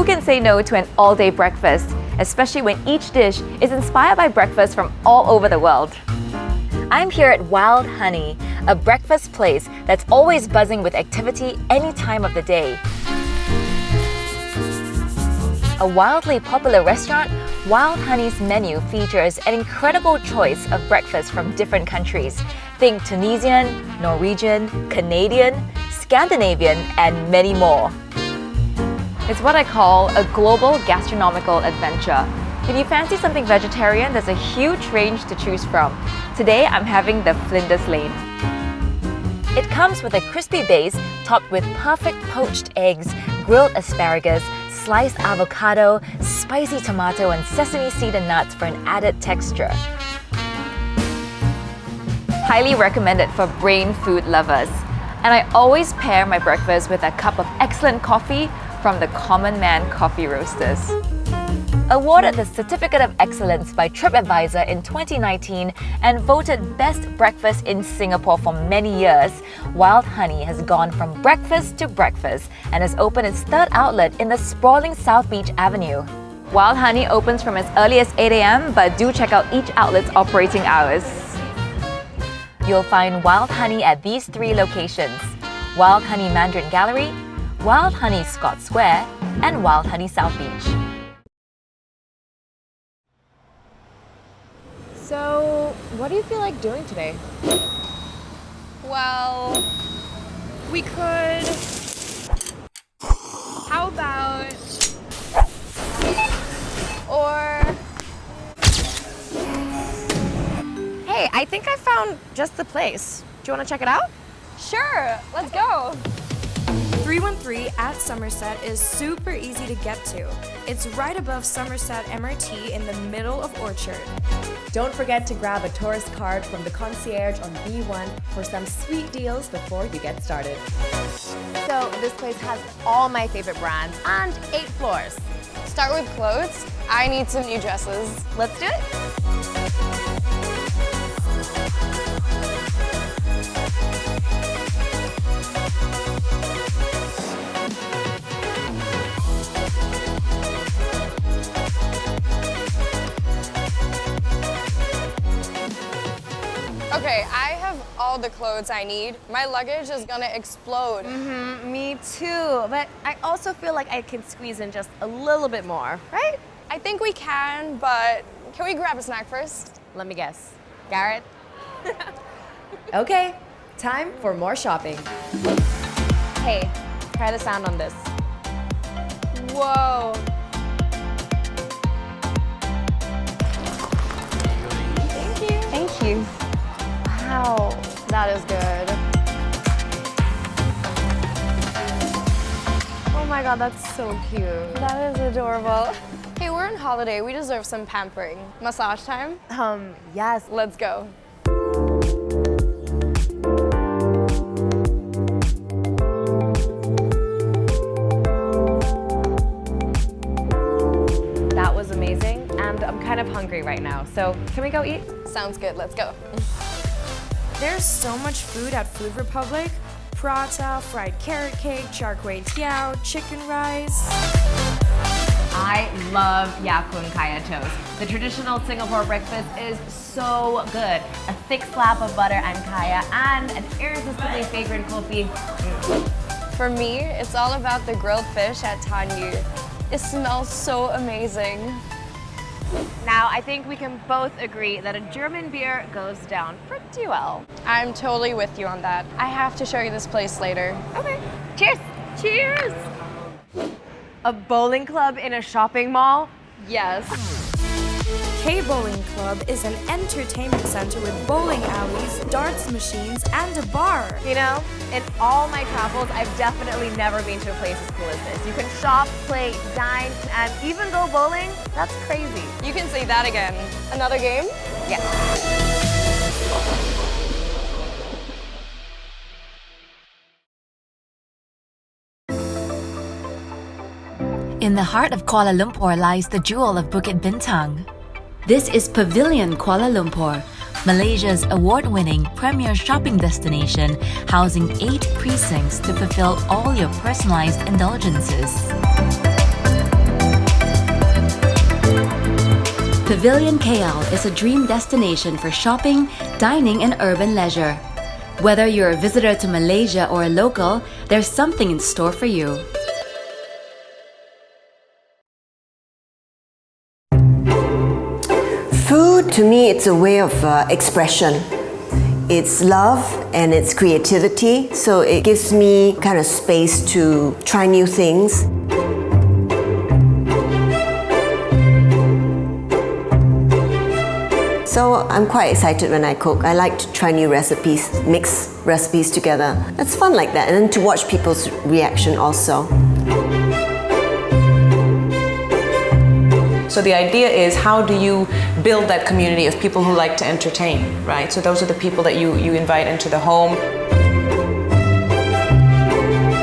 can say no to an all-day breakfast, especially when each dish is inspired by breakfast from all over the world? I'm here at Wild Honey, a breakfast place that's always buzzing with activity any time of the day. A wildly popular restaurant, Wild Honey's menu features an incredible choice of breakfast from different countries. Think Tunisian, Norwegian, Canadian, Scandinavian, and many more. It's what I call a global gastronomical adventure. If you fancy something vegetarian, there's a huge range to choose from. Today, I'm having the Flinders Lane. It comes with a crispy base topped with perfect poached eggs, grilled asparagus, sliced avocado, spicy tomato, and sesame seed and nuts for an added texture. Highly recommended for brain food lovers. And I always pair my breakfast with a cup of excellent coffee from the Common Man Coffee Roasters. Awarded the Certificate of Excellence by TripAdvisor in 2019 and voted Best Breakfast in Singapore for many years, Wild Honey has gone from breakfast to breakfast and has opened its third outlet in the sprawling South Beach Avenue. Wild Honey opens from as early as 8 a.m, but do check out each outlet's operating hours. You'll find Wild Honey at these 3 locations: Wild Honey Mandarin Gallery, Wild Honey Scott Square, and Wild Honey South Beach. So, what do you feel like doing today? Well, we could... How about... Or... Hey, I think I found just the place. Do you want to check it out? Sure, let's go. 313 at Somerset is super easy to get to. It's right above Somerset MRT in the middle of Orchard. Don't forget to grab a tourist card from the concierge on B1 for some sweet deals before you get started. So, this place has all my favorite brands and 8 floors. Start with clothes. I need some new dresses. Let's do it. Okay, I have all the clothes I need. My luggage is gonna explode. Me too, but I also feel like I can squeeze in just a little bit more, right? I think we can, but can we grab a snack first? Let me guess. Garrett? Okay, time for more shopping. Hey, try the sound on this. Whoa. Thank you. Wow, That is good. oh my god, that's so cute. That is adorable. Hey, we're on holiday. We deserve some pampering. Massage time? Yes. Let's go. That was amazing, and I'm kind of hungry right now, so can we go eat? Sounds good. Let's go. There's so much food at Food Republic. Prata, fried carrot cake, char kway teow, chicken rice. I love Ya Kun Kaya toast. The traditional Singapore breakfast is so good. A thick slab of butter and kaya and an irresistibly fragrant coffee. For me, it's all about the grilled fish at Tanyu. It smells so amazing. Now, I think we can both agree that a German beer goes down pretty well. I'm totally with you on that. I have to show you this place later. Okay. Cheers! Cheers! A bowling club in a shopping mall? Yes. K Bowling Club is an entertainment center with bowling alleys, darts machines, and a bar. You know, in all my travels, I've definitely never been to a place as cool as this. You can shop, play, dine, and even go bowling. That's crazy. You can say that again. Another game? Yeah. In the heart of Kuala Lumpur lies the jewel of Bukit Bintang. This is Pavilion Kuala Lumpur, Malaysia's award-winning premier shopping destination, housing 8 precincts to fulfill all your personalized indulgences. Pavilion KL is a dream destination for shopping, dining, and urban leisure. Whether you're a visitor to Malaysia or a local, there's something in store for you. Food, to me, it's a way of expression. It's love and it's creativity, so it gives me kind of space to try new things. So I'm quite excited when I cook. I like to try new recipes, mix recipes together. It's fun like that, and then to watch people's reaction also. So the idea is, how do you build that community of people who like to entertain, right? So those are the people that you invite into the home.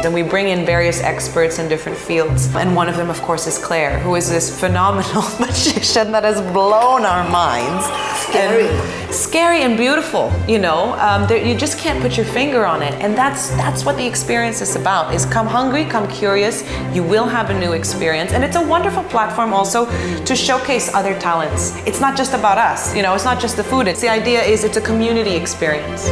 And we bring in various experts in different fields. And one of them, of course, is Claire, who is this phenomenal magician that has blown our minds. Scary and beautiful, you know. You just can't put your finger on it. And that's what the experience is about, is come hungry, come curious. You will have a new experience. And it's a wonderful platform also to showcase other talents. It's not just about us, you know, it's not just the food. The idea is it's a community experience.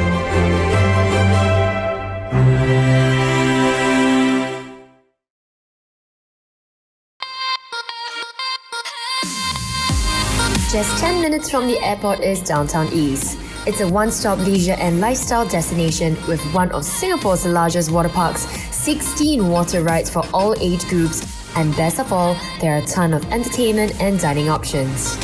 Just 10 minutes from the airport is Downtown East. It's a one-stop leisure and lifestyle destination with one of Singapore's largest water parks, 16 water rides for all age groups, and best of all, there are a ton of entertainment and dining options.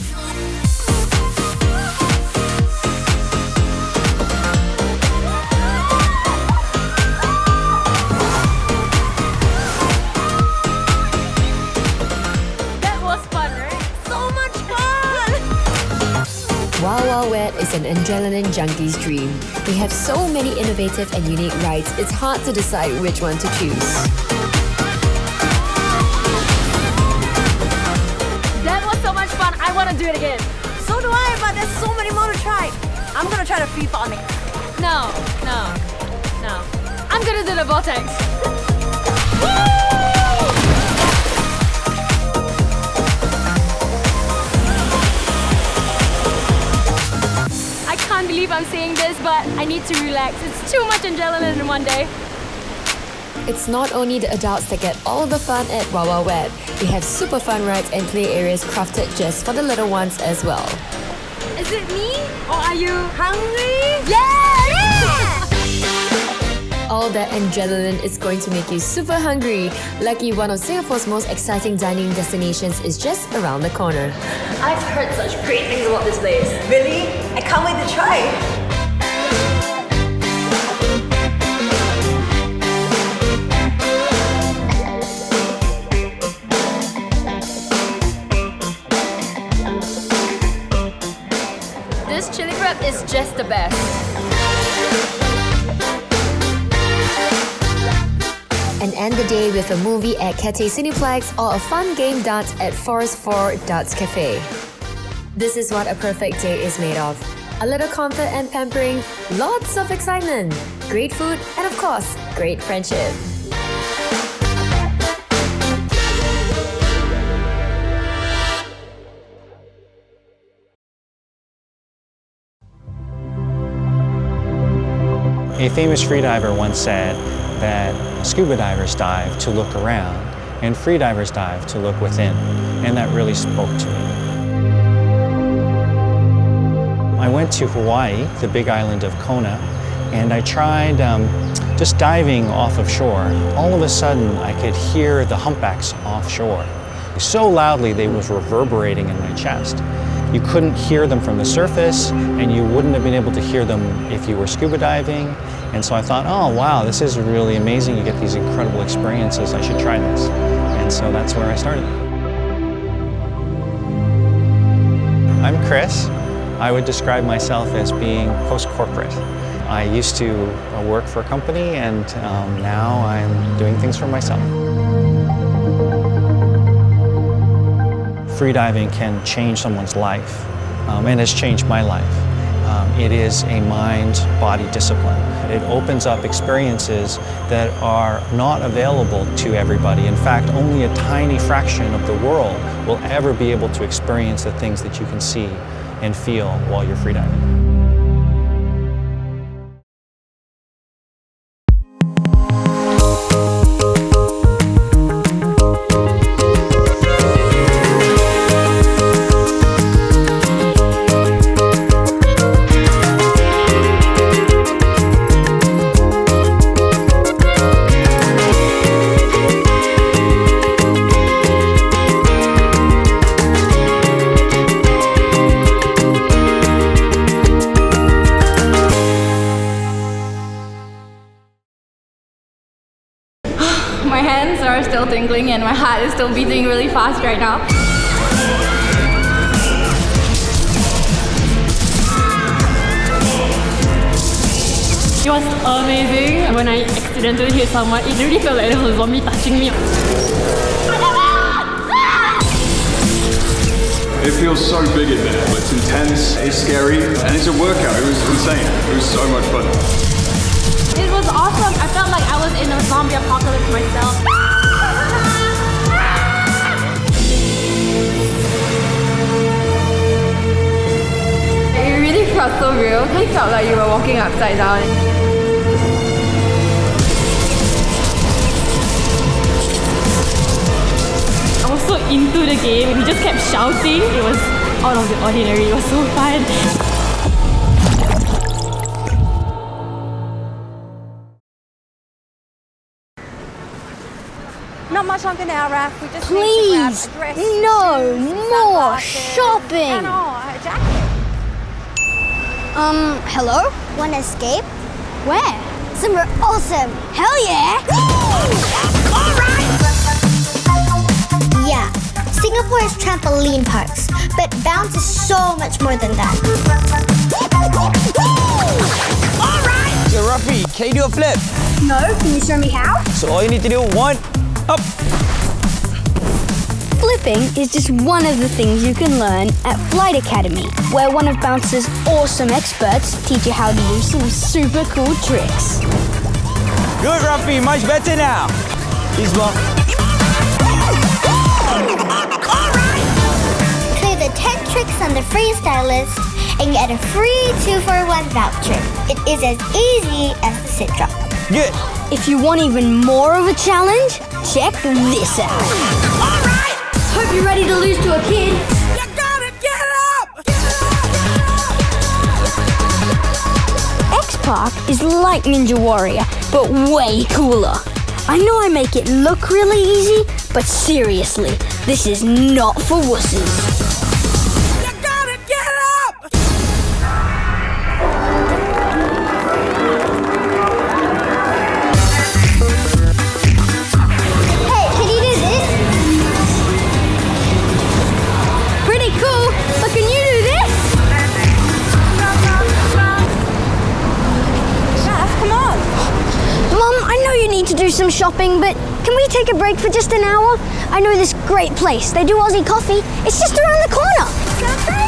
Is an adrenaline junkie's dream. They have so many innovative and unique rides, it's hard to decide which one to choose. That was so much fun. I want to do it again. So do I, but there's so many more to try. I'm going to try the free fall next. No. I'm going to do the vortex. I can't believe I'm saying this, but I need to relax. It's too much adrenaline in one day. It's not only the adults that get all the fun at Wild Wild Wet. They have super fun rides and play areas crafted just for the little ones as well. Is it me? Or are you hungry? Yeah! All that adrenaline is going to make you super hungry. Lucky, one of Singapore's most exciting dining destinations is just around the corner. I've heard such great things about this place. Really? I can't wait to try. This chili crab is just the best. And end the day with a movie at Cathay Cineplex or a fun game dance at Forest 4 Darts Cafe. This is what a perfect day is made of. A little comfort and pampering, lots of excitement, great food, and of course, great friendship. A famous freediver once said that scuba divers dive to look around and freedivers dive to look within, and that really spoke to me. I went to Hawaii, the big island of Kona, and I tried just diving off of shore. All of a sudden I could hear the humpbacks offshore. So loudly they was reverberating in my chest. You couldn't hear them from the surface, and you wouldn't have been able to hear them if you were scuba diving. And so I thought, oh wow, this is really amazing. You get these incredible experiences. I should try this. And so that's where I started. I'm Chris. I would describe myself as being post-corporate. I used to work for a company, and now I'm doing things for myself. Freediving can change someone's life, and has changed my life. It is a mind-body discipline. It opens up experiences that are not available to everybody. In fact, only a tiny fraction of the world will ever be able to experience the things that you can see and feel while you're freediving. My hands are still tingling and my heart is still beating really fast right now. It was amazing. When I accidentally hit someone, it really felt like there was a zombie touching me. It feels so big in there. It's intense, it's scary, and it's a workout. It was insane. It was so much fun. It was awesome. I felt like I was in a zombie apocalypse myself. It really felt so real. It felt like you were walking upside down. I was so into the game. We just kept shouting. It was out of the ordinary. It was so fun. Not much longer now, Raph. We just Please, need to grab a dress, no shoes, more sunglasses, shopping. And a jacket. Hello? Wanna escape? Where? Somewhere awesome. Hell yeah! Alright! Yeah, Singapore has trampoline parks, but bounce is so much more than that. Alright! Yo, Ruffy, can you do a flip? No, can you show me how? So all you need to do, one, up. Flipping is just one of the things you can learn at Flight Academy, where one of Bounce's awesome experts teach you how to do some super cool tricks. Good, Ruffy, much better now. He's one. Clear the 10 tricks on the freestyle list and get a free 2-for-1 voucher. It is as easy as the sit drop. Good. If you want even more of a challenge, check this out. Alright! Hope you're ready to lose to a kid. You gotta get up! X-Park is like Ninja Warrior, but way cooler. I know I make it look really easy, but seriously, this is not for wusses. To do some shopping, but can we take a break for just an hour? I know this great place. They do Aussie coffee. It's just around the corner. Sounds great.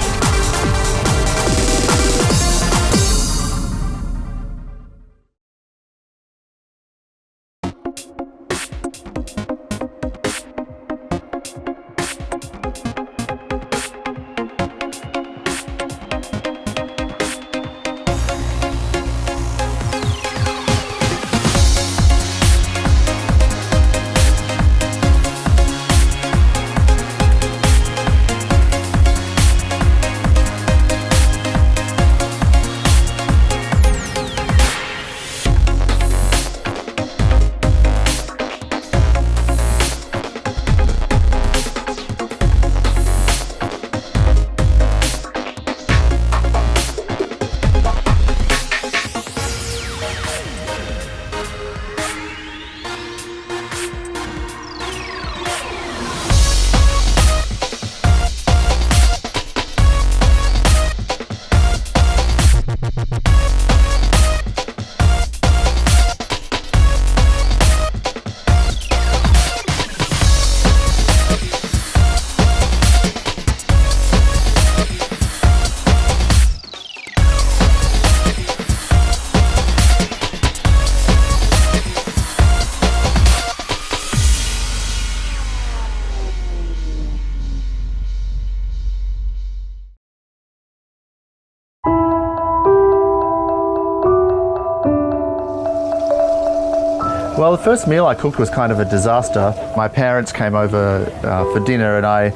Well, the first meal I cooked was kind of a disaster. My parents came over for dinner and I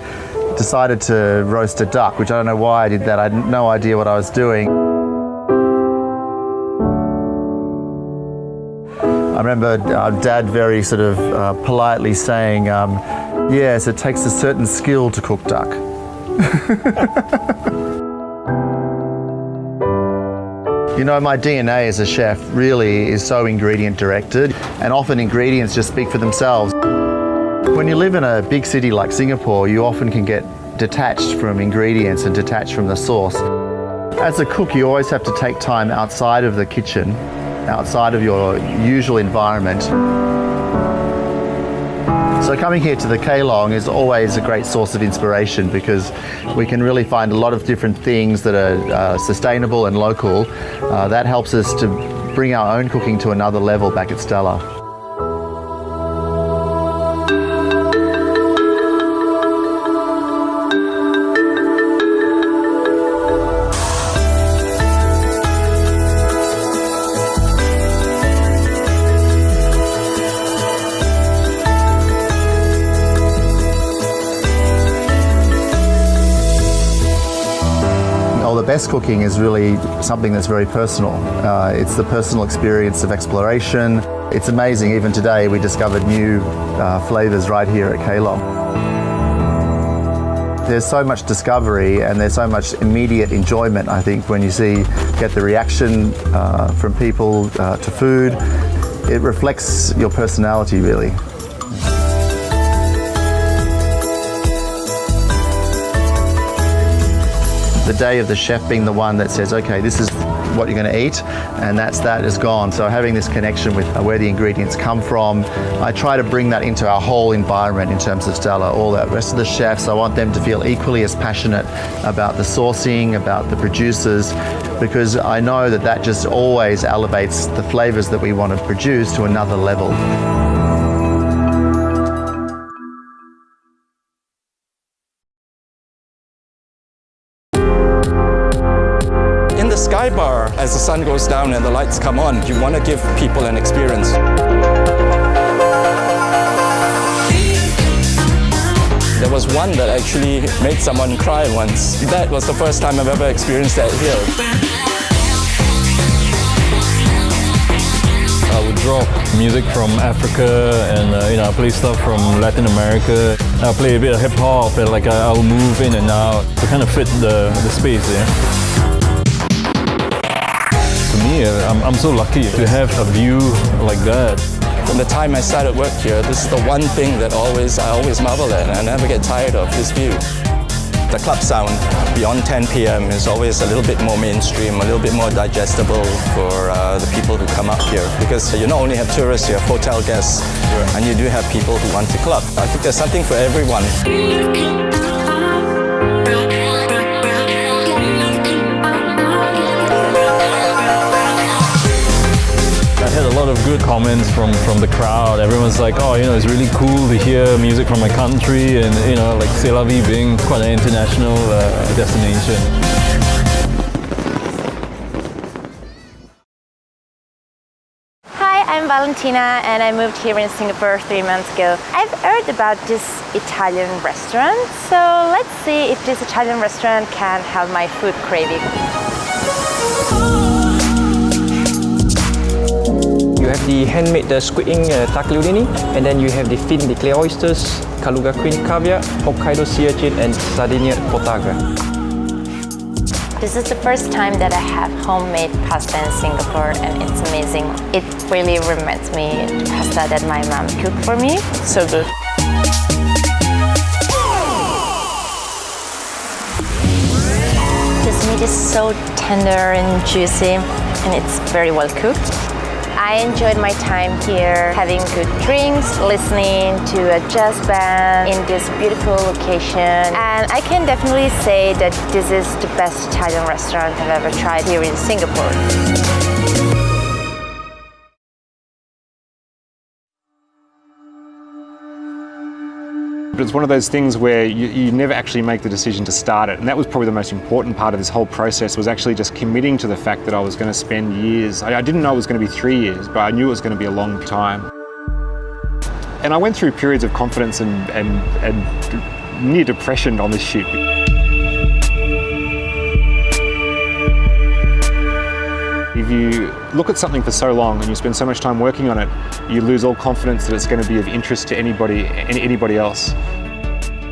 decided to roast a duck, which I don't know why I did that. I had no idea what I was doing. I remember Dad very sort of politely saying, yes, it takes a certain skill to cook duck. You know, my DNA as a chef really is so ingredient directed, and often ingredients just speak for themselves. When you live in a big city like Singapore, you often can get detached from ingredients and detached from the source. As a cook, you always have to take time outside of the kitchen, outside of your usual environment. So coming here to the Keylong is always a great source of inspiration because we can really find a lot of different things that are sustainable and local. That helps us to bring our own cooking to another level back at Stella. The best cooking is really something that's very personal. It's the personal experience of exploration. It's amazing, even today we discovered new flavours right here at Keylong. There's so much discovery and there's so much immediate enjoyment, I think, when you get the reaction from people to food. It reflects your personality, really. The day of the chef being the one that says, okay, this is what you're going to eat, and that is gone. So having this connection with where the ingredients come from, I try to bring that into our whole environment in terms of Stella. All the rest of the chefs, I want them to feel equally as passionate about the sourcing, about the producers, because I know that just always elevates the flavors that we want to produce to another level. Sky bar, as the sun goes down and the lights come on, you want to give people an experience. There was one that actually made someone cry once. That was the first time I've ever experienced that here. I would drop music from Africa and I play stuff from Latin America. I play a bit of hip hop and I'll move in and out to kind of fit the space there. I'm so lucky to have a view like that. From the time I started work here, this is the one thing that I always marvel at, and I never get tired of this view. The club sound beyond 10 p.m. is always a little bit more mainstream, a little bit more digestible for the people who come up here. Because you not only have tourists, you have hotel guests, and you do have people who want to club. I think there's something for everyone. I had a lot of good comments from the crowd. Everyone's like, oh, it's really cool to hear music from my country, and like C'est La Vie being quite an international destination. Hi, I'm Valentina and I moved here in Singapore 3 months ago. I've heard about this Italian restaurant, so let's see if this Italian restaurant can have my food craving. You have the handmade squid ink tagliolini, and then you have the fin de clay oysters, Kaluga queen caviar, Hokkaido sea urchin, and Sardinia potagra. This is the first time that I have homemade pasta in Singapore, and it's amazing. It really reminds me of the pasta that my mom cooked for me. So good. This meat is so tender and juicy, and it's very well cooked. I enjoyed my time here, having good drinks, listening to a jazz band in this beautiful location. And I can definitely say that this is the best Italian restaurant I've ever tried here in Singapore. But it's one of those things where you never actually make the decision to start it. And that was probably the most important part of this whole process, was actually just committing to the fact that I was going to spend years. I didn't know it was going to be 3 years, but I knew it was going to be a long time. And I went through periods of confidence and near depression on this shoot. If you look at something for so long and you spend so much time working on it, you lose all confidence that it's going to be of interest to anybody else.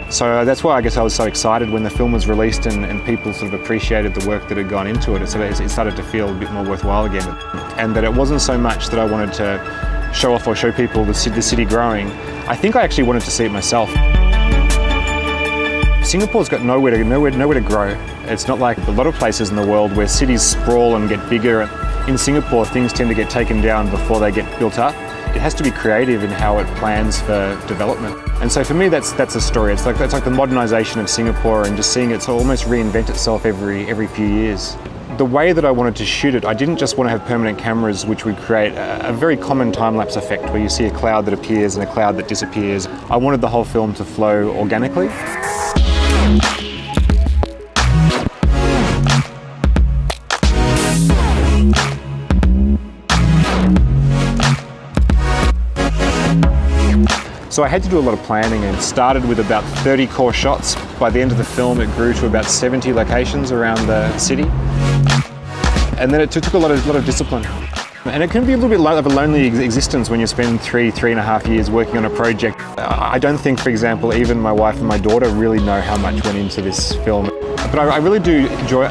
So that's why I guess I was so excited when the film was released and people sort of appreciated the work that had gone into it. So it started to feel a bit more worthwhile again. And that it wasn't so much that I wanted to show off or show people the city growing. I think I actually wanted to see it myself. Singapore's got nowhere to grow. It's not like a lot of places in the world where cities sprawl and get bigger. In Singapore, things tend to get taken down before they get built up. It has to be creative in how it plans for development. And so for me, that's a story. It's like the modernisation of Singapore and just seeing it almost reinvent itself every few years. The way that I wanted to shoot it, I didn't just want to have permanent cameras which would create a very common time-lapse effect where you see a cloud that appears and a cloud that disappears. I wanted the whole film to flow organically. So I had to do a lot of planning and started with about 30 core shots. By the end of the film, it grew to about 70 locations around the city. And then it took a lot of discipline. And it can be a little bit of a lonely existence when you spend 3.5 years working on a project. I don't think, for example, even my wife and my daughter really know how much went into this film. But I really do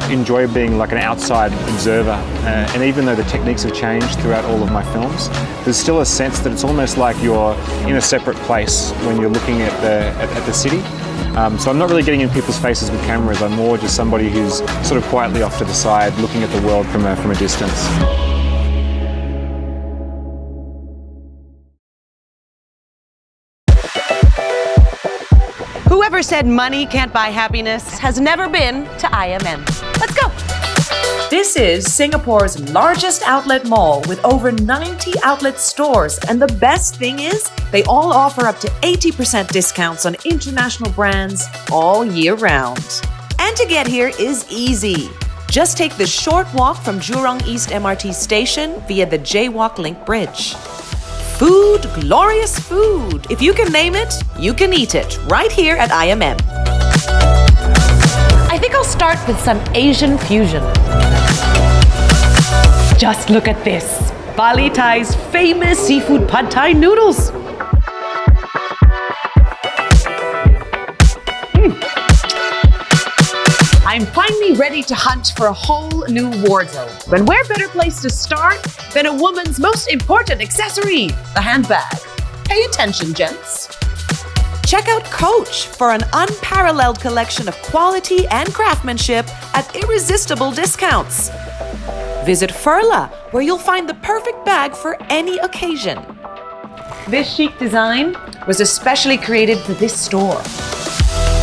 enjoy being like an outside observer. And even though the techniques have changed throughout all of my films, there's still a sense that it's almost like you're in a separate place when you're looking at the city. So I'm not really getting in people's faces with cameras. I'm more just somebody who's sort of quietly off to the side, looking at the world from a distance. Whoever said money can't buy happiness has never been to IMM. Let's go. This is Singapore's largest outlet mall with over 90 outlet stores. And the best thing is, they all offer up to 80% discounts on international brands all year round. And to get here is easy. Just take the short walk from Jurong East MRT station via the Jaywalk Link Bridge. Food, glorious food. If you can name it, you can eat it right here at IMM. I think I'll start with some Asian fusion. Just look at this. Bali Thai's famous seafood pad thai noodles. I'm finally ready to hunt for a whole new wardrobe. And where better place to start than a woman's most important accessory, the handbag. Pay attention, gents. Check out Coach for an unparalleled collection of quality and craftsmanship at irresistible discounts. Visit Furla, where you'll find the perfect bag for any occasion. This chic design was especially created for this store.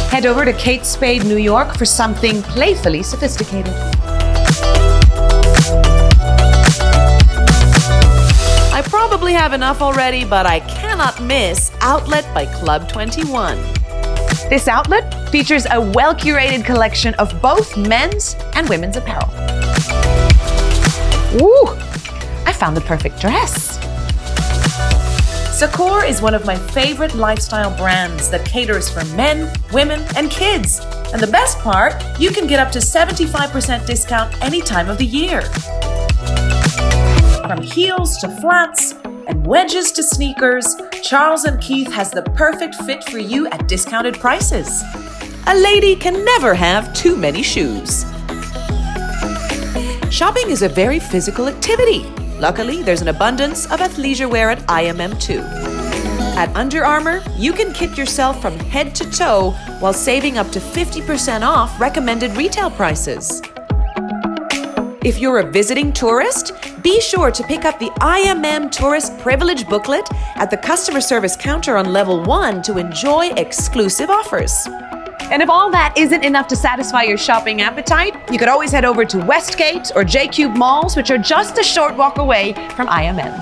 Head over to Kate Spade, New York for something playfully sophisticated. I probably have enough already, but I cannot miss Outlet by Club 21. This outlet features a well-curated collection of both men's and women's apparel. Ooh, I found the perfect dress. Sakor is one of my favorite lifestyle brands that caters for men, women, and kids. And the best part, you can get up to 75% discount any time of the year. From heels to flats and wedges to sneakers, Charles & Keith has the perfect fit for you at discounted prices. A lady can never have too many shoes. Shopping is a very physical activity. Luckily, there's an abundance of athleisure wear at IMM too. At Under Armour, you can kit yourself from head to toe while saving up to 50% off recommended retail prices. If you're a visiting tourist, be sure to pick up the IMM Tourist Privilege booklet at the customer service counter on level 1 to enjoy exclusive offers. And if all that isn't enough to satisfy your shopping appetite, you could always head over to Westgate or J-Cube malls, which are just a short walk away from IMM.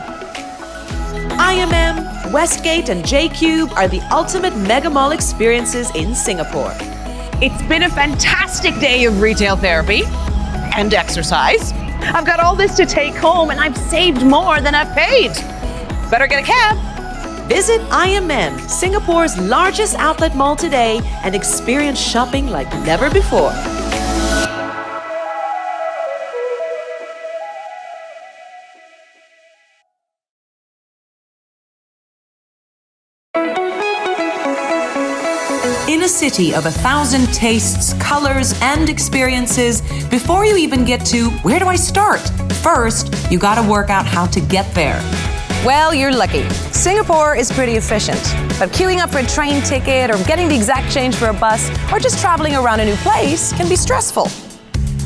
IMM, Westgate, and J-Cube are the ultimate mega mall experiences in Singapore. It's been a fantastic day of retail therapy and exercise. I've got all this to take home and I've saved more than I've paid. Better get a cab. Visit IMM, Singapore's largest outlet mall today, and experience shopping like never before. In a city of 1,000 tastes, colors, and experiences, before you even get to where do I start? First, you gotta work out how to get there. Well, you're lucky. Singapore is pretty efficient, but queuing up for a train ticket or getting the exact change for a bus or just traveling around a new place can be stressful.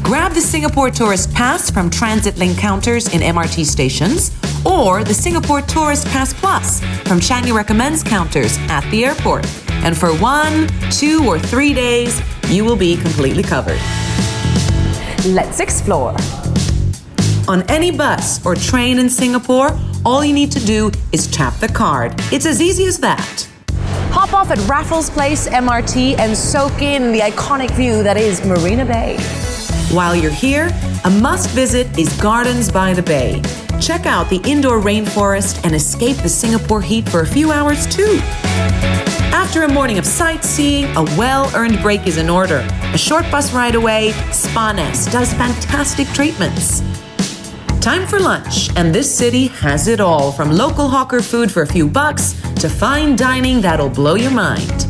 Grab the Singapore Tourist Pass from Transit Link counters in MRT stations or the Singapore Tourist Pass Plus from Changi Recommends counters at the airport. And for 1, 2, or 3 days, you will be completely covered. Let's explore. On any bus or train in Singapore, all you need to do is tap the card. It's as easy as that. Hop off at Raffles Place MRT and soak in the iconic view that is Marina Bay. While you're here, a must-visit is Gardens by the Bay. Check out the indoor rainforest and escape the Singapore heat for a few hours too. After a morning of sightseeing, a well-earned break is in order. A short bus ride away, Spa Nest does fantastic treatments. Time for lunch, and this city has it all, from local hawker food for a few bucks to fine dining that'll blow your mind.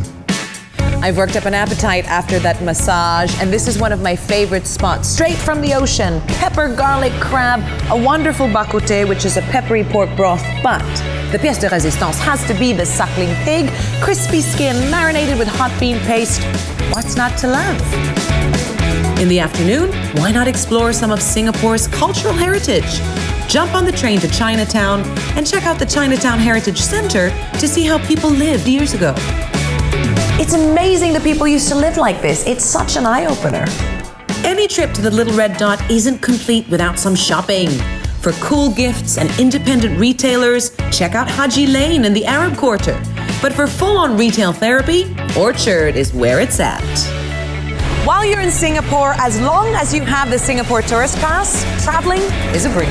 I've worked up an appetite after that massage, and this is one of my favorite spots. Straight from the ocean, pepper garlic crab, a wonderful bak kut teh, which is a peppery pork broth, but the pièce de résistance has to be the suckling pig, crispy skin marinated with hot bean paste. What's not to love? In the afternoon, why not explore some of Singapore's cultural heritage? Jump on the train to Chinatown and check out the Chinatown Heritage Center to see how people lived years ago. It's amazing that people used to live like this. It's such an eye-opener. Any trip to the Little Red Dot isn't complete without some shopping. For cool gifts and independent retailers, check out Haji Lane in the Arab Quarter. But for full-on retail therapy, Orchard is where it's at. While you're in Singapore, as long as you have the Singapore Tourist Pass, traveling is a breeze.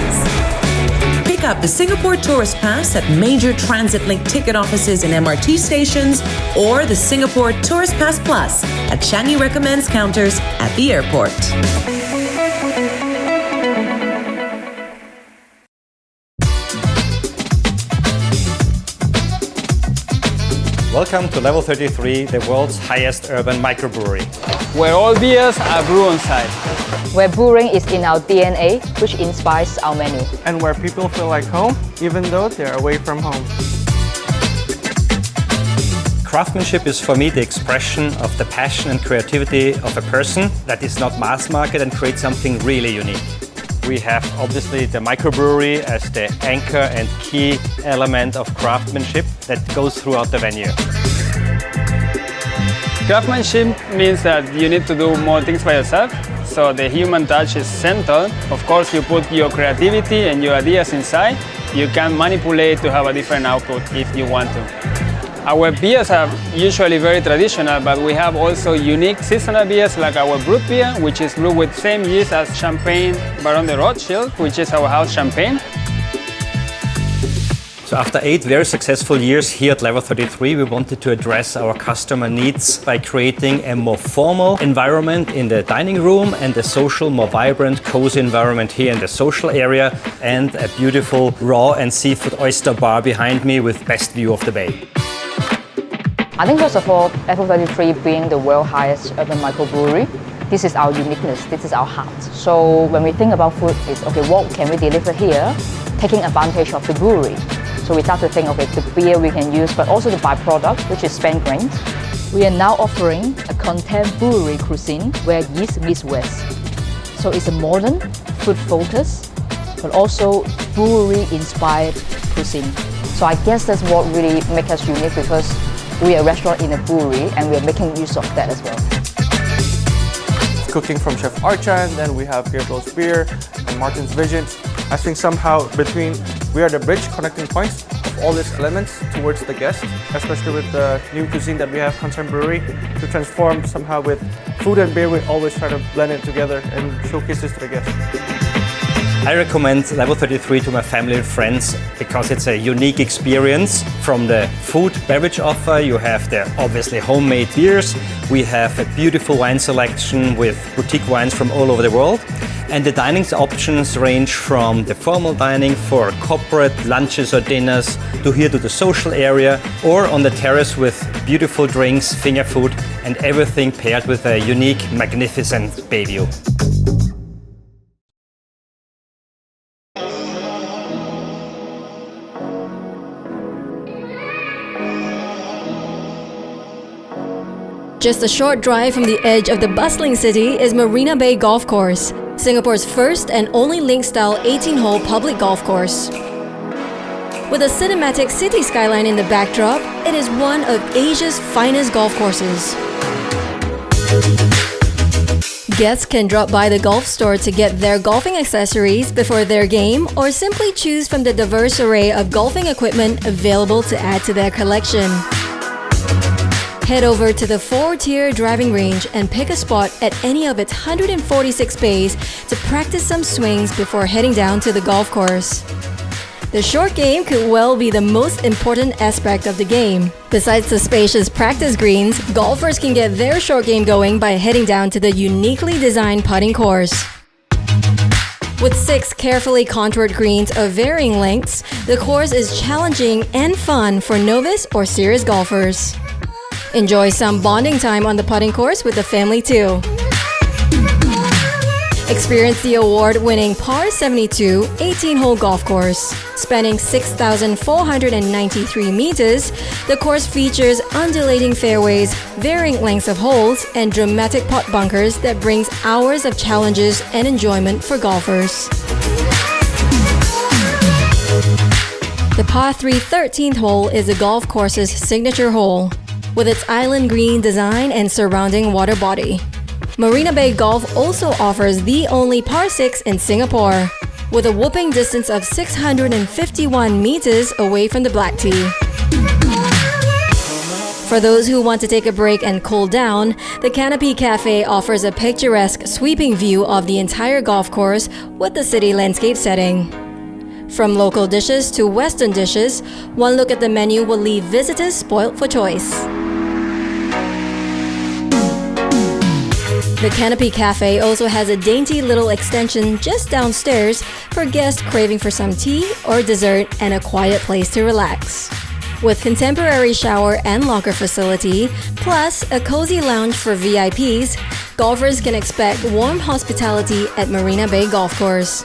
Pick up the Singapore Tourist Pass at major Transit Link ticket offices and MRT stations, or the Singapore Tourist Pass Plus at Changi Recommends counters at the airport. Welcome to Level 33, the world's highest urban microbrewery, where all beers are brewed on site, where brewing is in our DNA, which inspires our menu, and where people feel like home, even though they're away from home. Craftsmanship is for me the expression of the passion and creativity of a person that is not mass market and creates something really unique. We have obviously the microbrewery as the anchor and key element of craftsmanship that goes throughout the venue. Craftsmanship means that you need to do more things by yourself, so the human touch is central. Of course, you put your creativity and your ideas inside. You can manipulate to have a different output if you want to. Our beers are usually very traditional, but we have also unique seasonal beers like our brut beer, which is brewed with same yeast as Champagne Baron de Rothschild, which is our house champagne. So after 8 very successful years here at Level 33, we wanted to address our customer needs by creating a more formal environment in the dining room and a social, more vibrant, cozy environment here in the social area, and a beautiful raw and seafood oyster bar behind me with best view of the bay. I think first of all, Level 33 being the world's highest urban microbrewery, this is our uniqueness, this is our heart. So when we think about food, it's okay, what can we deliver here, taking advantage of the brewery. So we start to think, okay, the beer we can use, but also the byproduct, which is spent grains. We are now offering a contemporary cuisine where yeast meets West. So it's a modern, food focus, but also brewery-inspired cuisine. So I guess that's what really makes us unique, because we are a restaurant in a brewery and we're making use of that as well. Cooking from Chef Archan, then we have Gabriel's Beer and Martin's Vision. I think somehow we are the bridge connecting points of all these elements towards the guest, especially with the new cuisine that we have, contemporary, to transform somehow with food and beer. We always try to blend it together and showcase this to the guests. I recommend Level 33 to my family and friends because it's a unique experience. From the food beverage offer, you have the obviously homemade beers. We have a beautiful wine selection with boutique wines from all over the world. And the dining options range from the formal dining for corporate lunches or dinners to here to the social area, or on the terrace with beautiful drinks, finger food, and everything paired with a unique, magnificent bay view. Just a short drive from the edge of the bustling city is Marina Bay Golf Course, Singapore's first and only link-style 18-hole public golf course. With a cinematic city skyline in the backdrop, it is one of Asia's finest golf courses. Guests can drop by the golf store to get their golfing accessories before their game, or simply choose from the diverse array of golfing equipment available to add to their collection. Head over to the 4-tier driving range and pick a spot at any of its 146 bays to practice some swings before heading down to the golf course. The short game could well be the most important aspect of the game. Besides the spacious practice greens, golfers can get their short game going by heading down to the uniquely designed putting course. With 6 carefully contoured greens of varying lengths, the course is challenging and fun for novice or serious golfers. Enjoy some bonding time on the putting course with the family too. Experience the award-winning Par 72 18-hole golf course. Spanning 6,493 meters, the course features undulating fairways, varying lengths of holes, and dramatic putt bunkers that brings hours of challenges and enjoyment for golfers. The Par 3 13th hole is the golf course's signature hole, with its island green design and surrounding water body. Marina Bay Golf also offers the only Par 6 in Singapore, with a whopping distance of 651 meters away from the Black Tee. For those who want to take a break and cool down, the Canopy Cafe offers a picturesque sweeping view of the entire golf course with the city landscape setting. From local dishes to Western dishes, one look at the menu will leave visitors spoilt for choice. The Canopy Cafe also has a dainty little extension just downstairs for guests craving for some tea or dessert and a quiet place to relax. With contemporary shower and locker facility, plus a cozy lounge for VIPs, golfers can expect warm hospitality at Marina Bay Golf Course.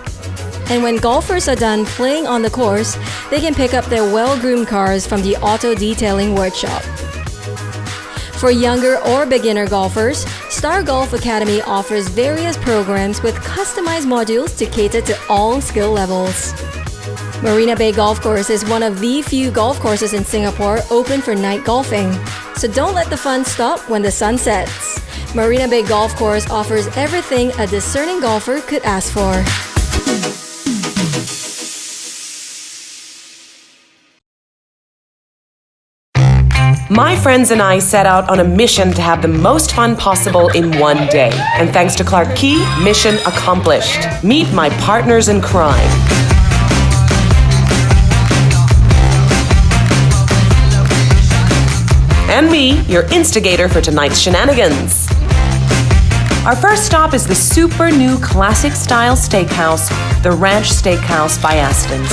And when golfers are done playing on the course, they can pick up their well-groomed cars from the auto detailing workshop. For younger or beginner golfers, Star Golf Academy offers various programs with customized modules to cater to all skill levels. Marina Bay Golf Course is one of the few golf courses in Singapore open for night golfing. So don't let the fun stop when the sun sets. Marina Bay Golf Course offers everything a discerning golfer could ask for. My friends and I set out on a mission to have the most fun possible in one day. And thanks to Clarke Quay, mission accomplished. Meet my partners in crime. And me, your instigator for tonight's shenanigans. Our first stop is the super new classic style steakhouse, the Ranch Steakhouse by Aston's.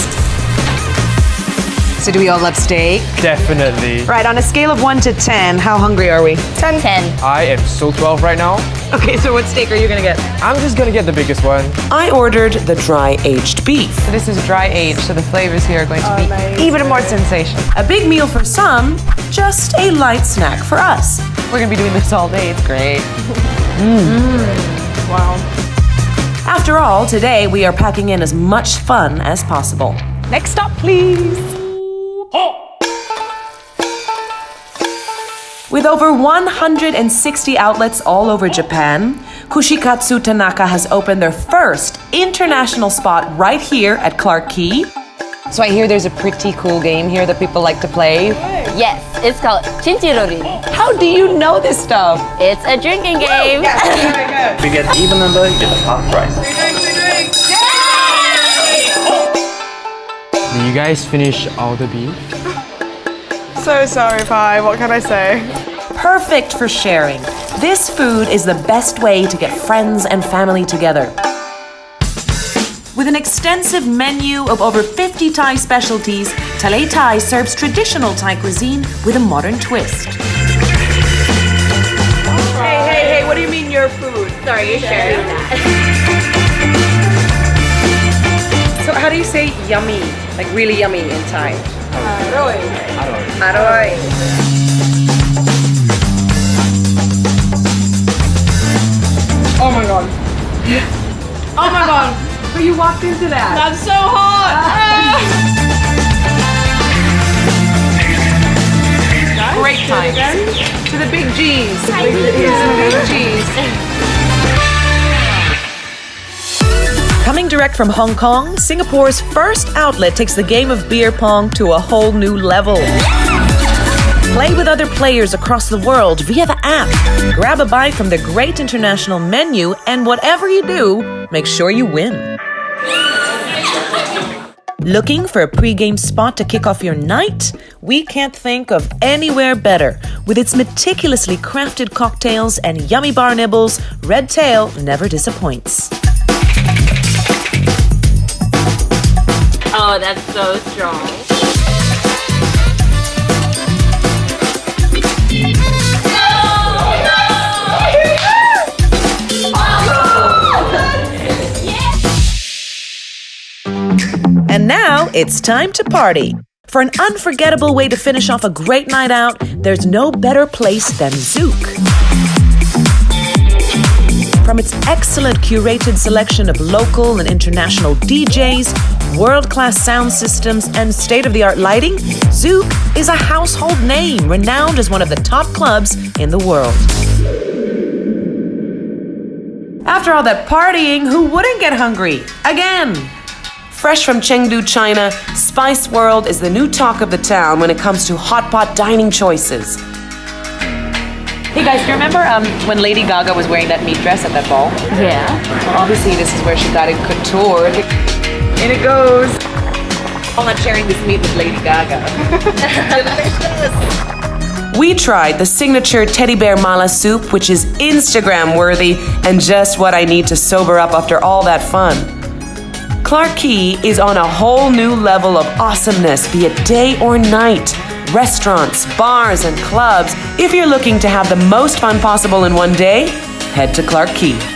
So do we all love steak? Definitely. Right, on a scale of 1 to 10, how hungry are we? 10. I am so 12 right now. Okay, so what steak are you gonna get? I'm just gonna get the biggest one. I ordered the dry aged beef. So this is dry aged, so the flavors here are going to be even more sensational. A big meal for some, just a light snack for us. We're gonna be doing this all day, it's great. Wow. After all, today we are packing in as much fun as possible. Next stop, please. With over 160 outlets all over Japan, Kushikatsu Tanaka has opened their first international spot right here at Clarke Quay. So I hear there's a pretty cool game here that people like to play. Yes, it's called Chinchirori. How do you know this stuff? It's a drinking game. If you get even number, you get a half price. Did you guys finish all the beef? So sorry, Pi. What can I say? Perfect for sharing. This food is the best way to get friends and family together. With an extensive menu of over 50 Thai specialties, Tale Thai serves traditional Thai cuisine with a modern twist. Hey, what do you mean your food? Sorry, you're sharing that. So how do you say yummy? Like really yummy in Thai? Aroy. Aroy. Oh my god. Oh my god. But you walked into that. That's so hot. Great times. To the big G's. To the big G's. Coming direct from Hong Kong, Singapore's first outlet takes the game of beer pong to a whole new level. Play with other players across the world via the app. Grab a bite from the great international menu, and whatever you do, make sure you win. Looking for a pre-game spot to kick off your night? We can't think of anywhere better. With its meticulously crafted cocktails and yummy bar nibbles, Red Tail never disappoints. Oh, that's so strong. And now it's time to party. For an unforgettable way to finish off a great night out, there's no better place than Zouk. From its excellent curated selection of local and international DJs, world-class sound systems, and state-of-the-art lighting, Zouk is a household name renowned as one of the top clubs in the world. After all that partying, who wouldn't get hungry? Again! Fresh from Chengdu, China, Spice World is the new talk of the town when it comes to hot pot dining choices. Hey guys, do you remember when Lady Gaga was wearing that meat dress at that ball? Yeah. Well, obviously this is where she got it coutoured. In it goes. I'm not sharing this meat with Lady Gaga. Delicious. We tried the signature teddy bear mala soup, which is Instagram worthy and just what I need to sober up after all that fun. Clarke is on a whole new level of awesomeness, be it day or night. Restaurants, bars, and clubs. If you're looking to have the most fun possible in one day, head to Clarke.